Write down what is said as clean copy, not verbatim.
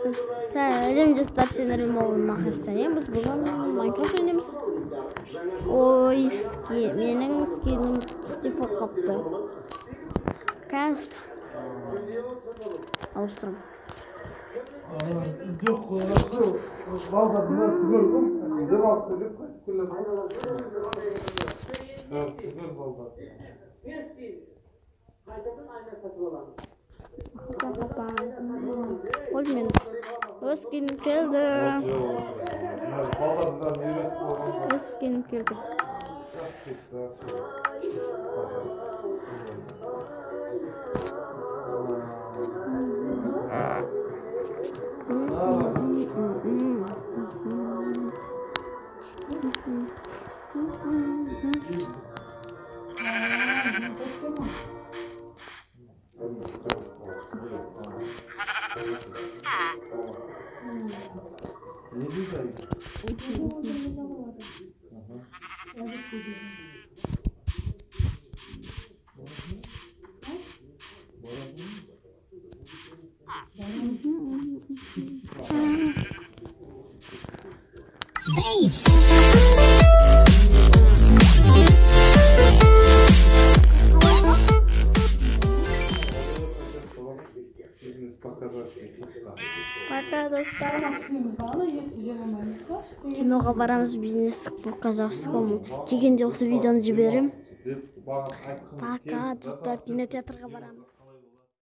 Сәлем достар, сендермен болған мақастан. Біз бүгін Майнкрафт ойнаймыз. Ой, менің скинім істеп болып қапты. Конечно. Ауыстырам. Жоқ, балдарына түгел қым. Демалысты деп күлі түгел балдар. Ой, мен өз скинім келді. Өз скинім келді. Пока, достар. Киноға барамыз, бизнес показовскому. Келгенде осы видеоны жіберем. Пока, достар, кинотеатрға барамыз.